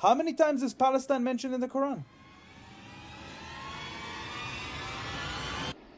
How many times is Palestine mentioned in the Quran?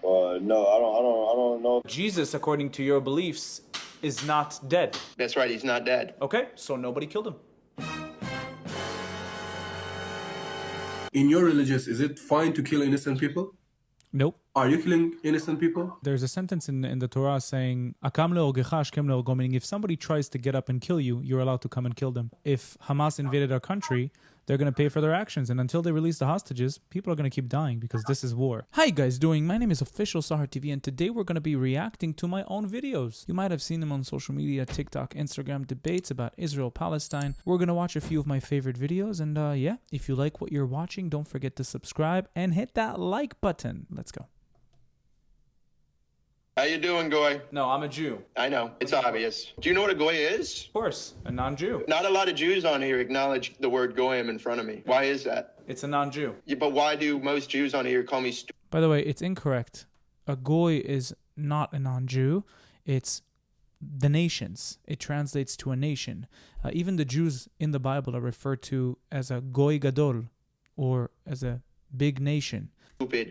No, I don't know. Jesus, according to your beliefs, is not dead. That's right, he's not dead. Okay, so nobody killed him. In your religious, is it fine to kill innocent people? Nope. Are you killing innocent people? There's a sentence in the Torah saying, "Akam le'orgecha ashkem le'orgo," meaning if somebody tries to get up and kill you, you're allowed to come and kill them. If Hamas invaded our country, they're going to pay for their actions. And until they release the hostages, people are going to keep dying because this is war. How you guys doing? My name is Official Sahar TV, and today we're going to be reacting to my own videos. You might have seen them on social media, TikTok, Instagram, debates about Israel, Palestine. We're going to watch a few of my favorite videos. And yeah, if you like what you're watching, don't forget to subscribe and hit that like button. Let's go. How you doing, Goy? No, I'm a Jew. I know, it's obvious. Do you know what a Goy is? Of course, a non-Jew. Not a lot of Jews on here acknowledge the word Goyim in front of me. Why is that? It's a non-Jew. Yeah, but why do most Jews on here call me stupid? By the way, it's incorrect. A goy is not a non-Jew. It's the nations. It translates to a nation. Even the Jews in the Bible are referred to as a goy gadol, or as a big nation.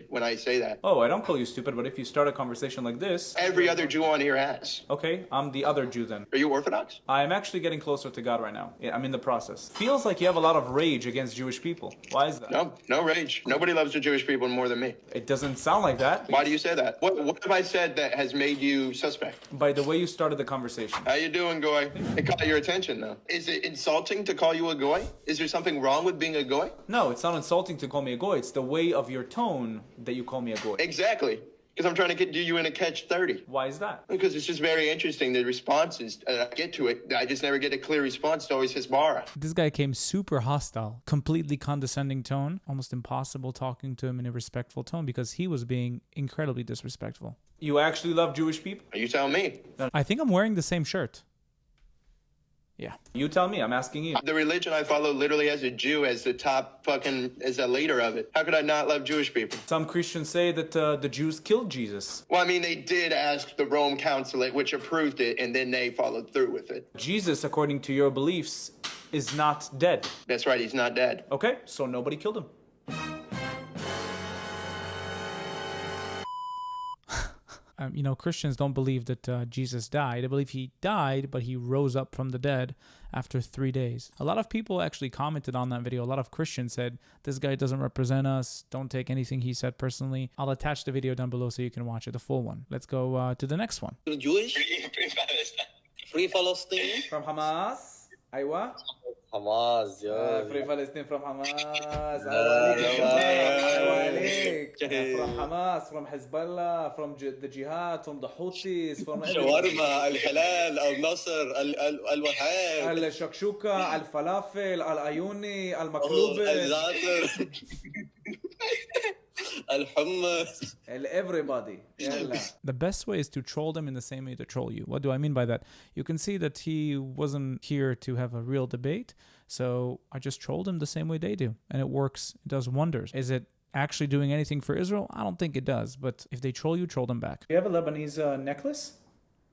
When I say that. Oh, I don't call you stupid, but if you start a conversation like this... Every other Jew on here has. Okay, I'm the other Jew then. Are you Orthodox? I'm actually getting closer to God right now. Yeah, I'm in the process. Feels like you have a lot of rage against Jewish people. Why is that? No rage. Nobody loves the Jewish people more than me. It doesn't sound like that. Why do you say that? What have I said that has made you suspect? By the way you started the conversation. How you doing, Goy? It caught your attention, though. Is it insulting to call you a Goy? Is there something wrong with being a Goy? No, it's not insulting to call me a goy. It's the way of your tone that you call me a goy. Exactly. Because I'm trying to do you in a catch-30. Why is that? Because it's just very interesting, the responses. I get to it. I just never get a clear response. It's always Hezbollah. This guy came super hostile, completely condescending tone, almost impossible talking to him in a respectful tone because he was being incredibly disrespectful. You actually love Jewish people? You tell me. I think I'm wearing the same shirt. Yeah. You tell me, I'm asking you. The religion I follow literally has a Jew as the top as a leader of it. How could I not love Jewish people? Some Christians say that the Jews killed Jesus. Well, I mean, they did ask the Rome Council, which approved it, and then they followed through with it. Jesus, according to your beliefs, is not dead. That's right, he's not dead. Okay, so nobody killed him. You know, Christians don't believe that Jesus died. They believe he died, but he rose up from the dead after 3 days. A lot of people actually commented on that video. A lot of Christians said, this guy doesn't represent us. Don't take anything he said personally. I'll attach the video down below so you can watch it, the full one. Let's go to the next one. You're Jewish? Free Palestine? From Hamas? Aywa? Hamas, yo. Free Palestine from Hamas. From Hamas, from Hezbollah, from the Jihad, from the Houthis, from Shawarma, al-halal, al-nasr, al-wahab. al-shakshuka, al-falafel, al-ayuni, al-maklube. Al-zatar. Al-hummus. Everybody. The best way is to troll them in the same way to troll you. What do I mean by that? You can see that he wasn't here to have a real debate, so I just trolled him the same way they do, and it works. It does wonders. Is it actually doing anything for Israel? I don't think it does, but if they troll you, troll them back. You have a Lebanese necklace?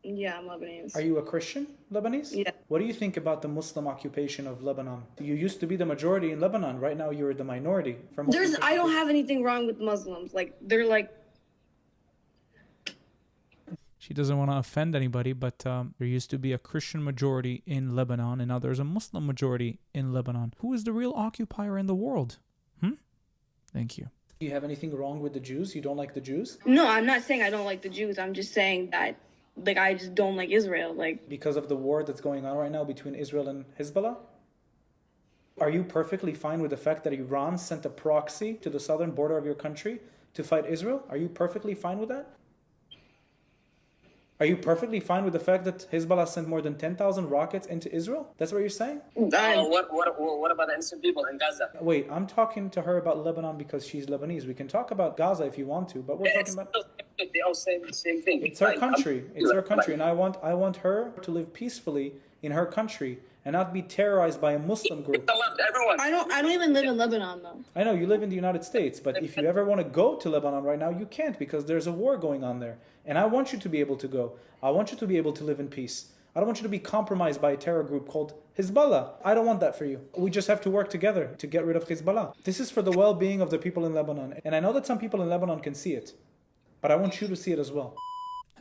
Yeah, I'm Lebanese. Are you a Christian Lebanese? Yeah. What do you think about the Muslim occupation of Lebanon? You used to be the majority in Lebanon. Right now, you're the minority. I don't have anything wrong with Muslims. Like, they're like... She doesn't want to offend anybody, but there used to be a Christian majority in Lebanon, and now there's a Muslim majority in Lebanon. Who is the real occupier in the world? Thank you. Do you have anything wrong with the Jews? You don't like the Jews? No, I'm not saying I don't like the Jews. I'm just saying that, like, I just don't like Israel. Like, because of the war that's going on right now between Israel and Hezbollah? Are you perfectly fine with the fact that Iran sent a proxy to the southern border of your country to fight Israel? Are you perfectly fine with that? Are you perfectly fine with the fact that Hezbollah sent more than 10,000 rockets into Israel? That's what you're saying? What about the innocent people in Gaza? Wait, I'm talking to her about Lebanon because she's Lebanese. We can talk about Gaza if you want to, but we're talking about... They all say the same thing. It's her country. It's her country, and I want her to live peacefully in her country and not be terrorized by a Muslim group. I don't even live in Lebanon, though. I know you live in the United States, but if you ever want to go to Lebanon right now, you can't because there's a war going on there. And I want you to be able to go. I want you to be able to live in peace. I don't want you to be compromised by a terror group called Hezbollah. I don't want that for you. We just have to work together to get rid of Hezbollah. This is for the well-being of the people in Lebanon. And I know that some people in Lebanon can see it, but I want you to see it as well.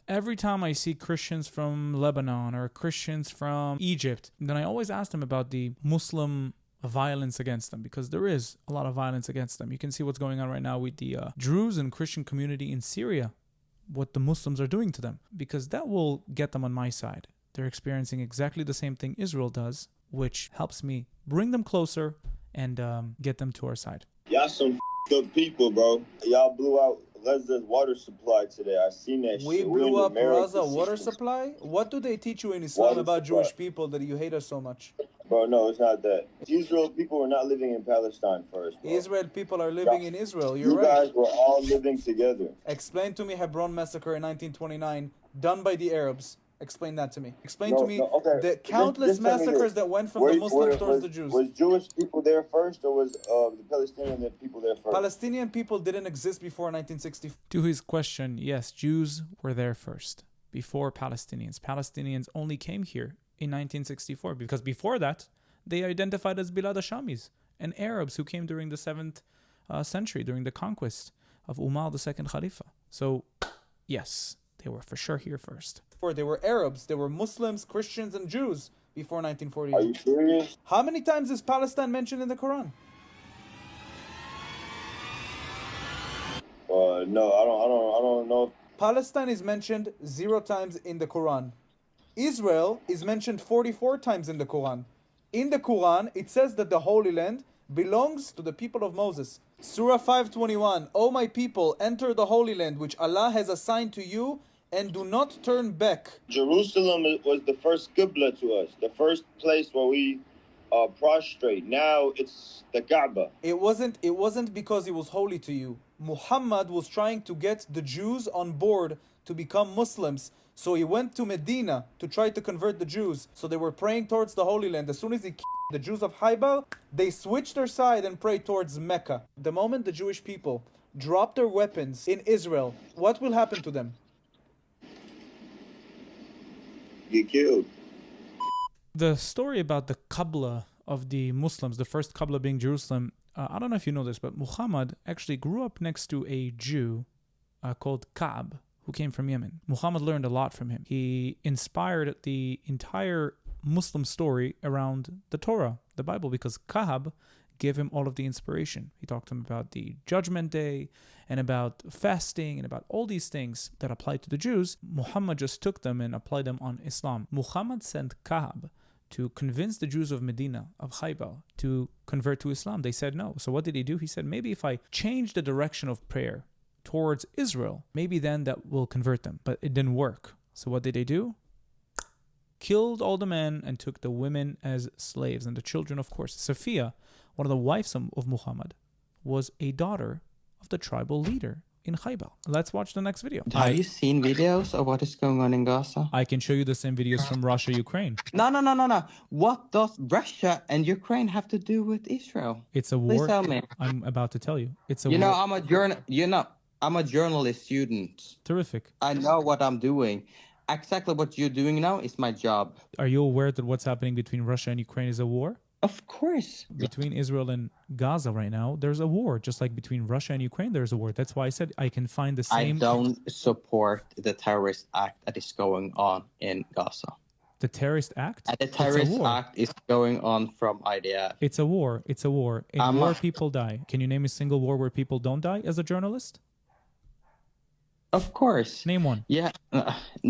Every time I see Christians from Lebanon or Christians from Egypt, then I always ask them about the Muslim violence against them, because there is a lot of violence against them. You can see what's going on right now with the Druze and Christian community in Syria, what the Muslims are doing to them, because that will get them on my side. They're experiencing exactly the same thing Israel does, which helps me bring them closer and get them to our side. Y'all some good people, bro. Y'all blew out Gaza's water supply today. I seen that We shit. blew in up America Gaza water systems. supply? What do they teach you in Islam Water about supply. Jewish people that you hate us so much? Bro, no, it's not that. Israel people were not living in Palestine first, bro. Israel people are living in Israel. You're You right. guys were all living together. Explain to me Hebron massacre in 1929 done by the Arabs. Explain that to me. Explain No, to me no, okay. the countless Just tell me massacres this. that went from the Muslims towards the Jews. Was Jewish people there first, or was the Palestinian people there first? Palestinian people didn't exist before 1964. To his question, yes, Jews were there first, before Palestinians. Palestinians only came here in 1964, because before that, they identified as Bilad Hashamis and Arabs who came during the 7th century, during the conquest of Umar, the second Khalifa. So, yes, they were for sure here first. They were Arabs, they were Muslims, Christians, and Jews before Are 1948. you serious? How many times is Palestine mentioned in the Quran? No, I don't know. Palestine is mentioned 0 times in the Quran. Israel is mentioned 44 times in the Quran. In the Quran, it says that the Holy Land belongs to the people of Moses. Surah 5:21, O my people, enter the Holy Land which Allah has assigned to you, and do not turn back. Jerusalem was the first qibla to us, the first place where we prostrate. Now it's the Kaaba. It wasn't because it was holy to you. Muhammad was trying to get the Jews on board to become Muslims. So he went to Medina to try to convert the Jews. So they were praying towards the Holy Land. As soon as he killed the Jews of Haibar, they switched their side and prayed towards Mecca. The moment the Jewish people drop their weapons in Israel, what will happen to them? Get killed. The story about the Qibla of the Muslims, the first Qibla being Jerusalem, I don't know if you know this, but Muhammad actually grew up next to a Jew called Ka'b, who came from Yemen. Muhammad learned a lot from him. He inspired the entire Muslim story around the Torah, the Bible, because Ka'b gave him all of the inspiration. He talked to him about the Judgment Day and about fasting and about all these things that apply to the Jews. Muhammad just took them and applied them on Islam. Muhammad sent Ka'b to convince the Jews of Medina, of Khaybar, to convert to Islam. They said no. So what did he do? He said, maybe if I change the direction of prayer towards Israel, maybe then that will convert them. But it didn't work. So what did they do? Killed all the men and took the women as slaves, and the children, of course. Safiya, one of the wives of Muhammad, was a daughter of the tribal leader in Khaybar. Let's watch the next video. Have you seen videos of what is going on in Gaza? I can show you the same videos from Russia, Ukraine. No. What does Russia and Ukraine have to do with Israel? It's a war. Please tell me. I'm about to tell you. It's a You war. know, I'm a journalist student. Terrific. I know what I'm doing. Exactly what you're doing now is my job. Are you aware that what's happening between Russia and Ukraine is a war? Of course. Between Israel and Gaza right now, there's a war. Just like between Russia and Ukraine, there's a war. That's why I said I can find the I same... don't support the terrorist act that is going on in Gaza. The terrorist act? And the It's a terrorist war. act is going on from IDF. It's a war. It's a war. In I'm war, a- people die. Can you name a single war where people don't die as a journalist? Of course. Name one. Yeah.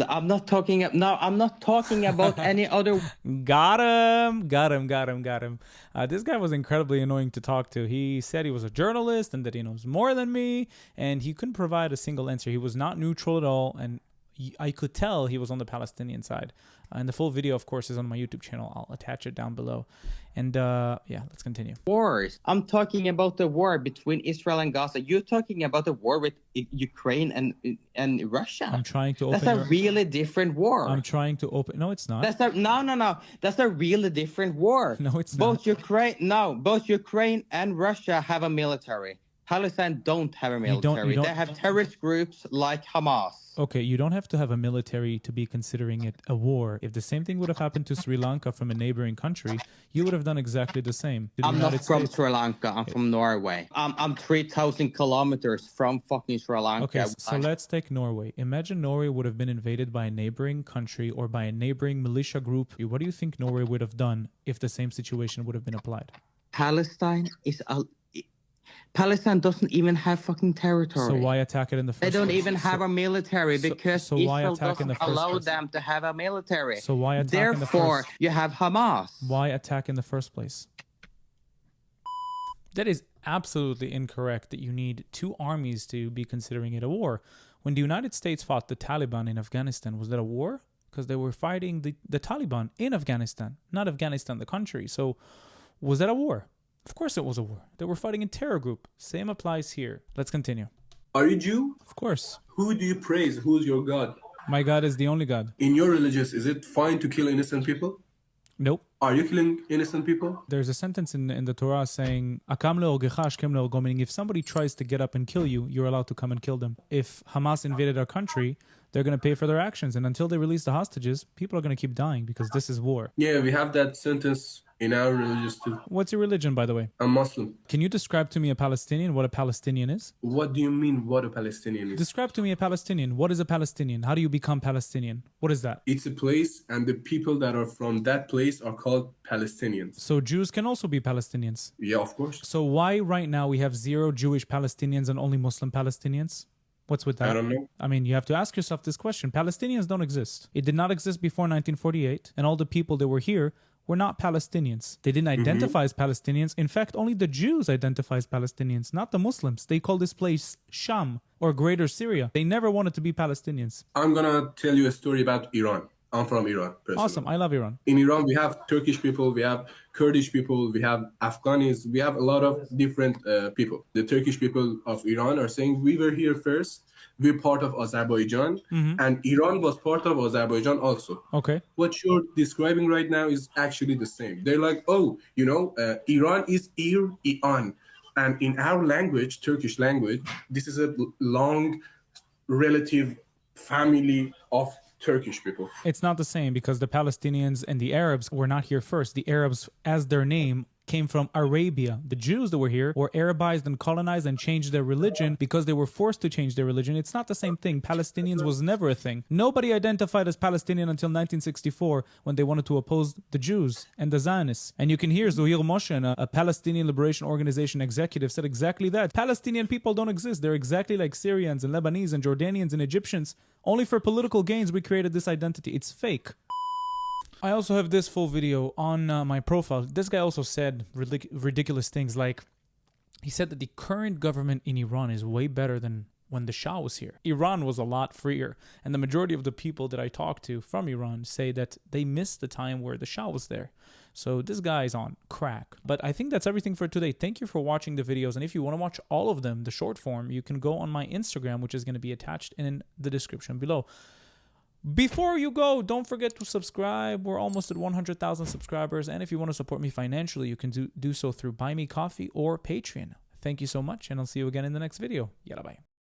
I'm not talking about any other. Got him. This guy was incredibly annoying to talk to. He said he was a journalist and that he knows more than me, and he couldn't provide a single answer. He was not neutral at all, and I could tell he was on the Palestinian side. And the full video, of course, is on my YouTube channel. I'll attach it down below. And yeah, let's continue. Wars. I'm talking about the war between Israel and Gaza. You're talking about the war with Ukraine and Russia. I'm trying to open. That's a really different war. I'm trying to open. No, it's not. No. That's a really different war. No, it's Both not. Ukraine and Russia have a military. Palestine don't have a You don't- military. They have terrorist groups like Hamas. Okay, you don't have to have a military to be considering it a war. If the same thing would have happened to Sri Lanka from a neighboring country, you would have done exactly the same. To the I'm United not from States. Sri Lanka. I'm from Norway. I'm 3,000 kilometers from fucking Sri Lanka. Okay, so let's take Norway. Imagine Norway would have been invaded by a neighboring country or by a neighboring militia group. What do you think Norway would have done if the same situation would have been applied? Palestine doesn't even have fucking territory. So why attack it in the first They don't place? even have a military because so why Israel attack in the doesn't first allow place? them to have a military. So why attack in the Therefore, first? you have Hamas. Why attack in the first place? That is absolutely incorrect that you need two armies to be considering it a war. When the United States fought the Taliban in Afghanistan, was that a war? Because they were fighting the Taliban in Afghanistan, not Afghanistan the country. So was that a war? Of course it was a war. They were fighting a terror group. Same applies here. Let's continue. Are you Jew? Of course. Who do you praise? Who's your God? My God is the only God. In your religious, is it fine to kill innocent people? Nope. Are you killing innocent people? There's a sentence in the Torah saying, "Akam le'orgecha ashkem le'orgo," meaning if somebody tries to get up and kill you, you're allowed to come and kill them. If Hamas invaded our country, they're going to pay for their actions. And until they release the hostages, people are going to keep dying because this is war. Yeah, we have that sentence in our religious too. What's your religion, by the way? I'm Muslim. Can you describe to me a Palestinian, what a Palestinian is? What do you mean what a Palestinian is? Describe to me a Palestinian. What is a Palestinian? How do you become Palestinian? What is that? It's a place and the people that are from that place are called Palestinians. So Jews can also be Palestinians. Yeah, of course. So why right now we have 0 Jewish Palestinians and only Muslim Palestinians? What's with that? I don't know. I mean, you have to ask yourself this question. Palestinians don't exist. It did not exist before 1948, and all the people that were here were not Palestinians. They didn't identify as Palestinians. In fact, only the Jews identify as Palestinians, not the Muslims. They call this place Sham, or Greater Syria. They never wanted to be Palestinians. I'm gonna tell you a story about Iran. I'm from Iran, personally. Awesome. I love Iran. In Iran, we have Turkish people, we have Kurdish people, we have Afghanis, we have a lot of different people. The Turkish people of Iran are saying, we were here first, we're part of Azerbaijan, and Iran was part of Azerbaijan also. Okay. What you're describing right now is actually the same. They're like, oh, Iran is Iran. And in our language, Turkish language, this is a long relative family of Turkish people. It's not the same because the Palestinians and the Arabs were not here first. The Arabs, as their name, came from Arabia. The Jews that were here were Arabized and colonized and changed their religion because they were forced to change their religion. It's not the same thing. Palestinians was never a thing. Nobody identified as Palestinian until 1964 when they wanted to oppose the Jews and the Zionists. And you can hear Zuhir Moshen, a Palestinian Liberation Organization executive, said exactly that. Palestinian people don't exist. They're exactly like Syrians and Lebanese and Jordanians and Egyptians. Only for political gains we created this identity. It's fake. I also have this full video on my profile. This guy also said ridiculous things like, he said that the current government in Iran is way better than when the Shah was here. Iran was a lot freer. And the majority of the people that I talk to from Iran say that they missed the time where the Shah was there. So this guy is on crack. But I think that's everything for today. Thank you for watching the videos. And if you want to watch all of them, the short form, you can go on my Instagram, which is going to be attached in the description below. Before you go, don't forget to subscribe. We're almost at 100,000 subscribers. And if you want to support me financially, you can do so through Buy Me Coffee or Patreon. Thank you so much, and I'll see you again in the next video. Yalla bye.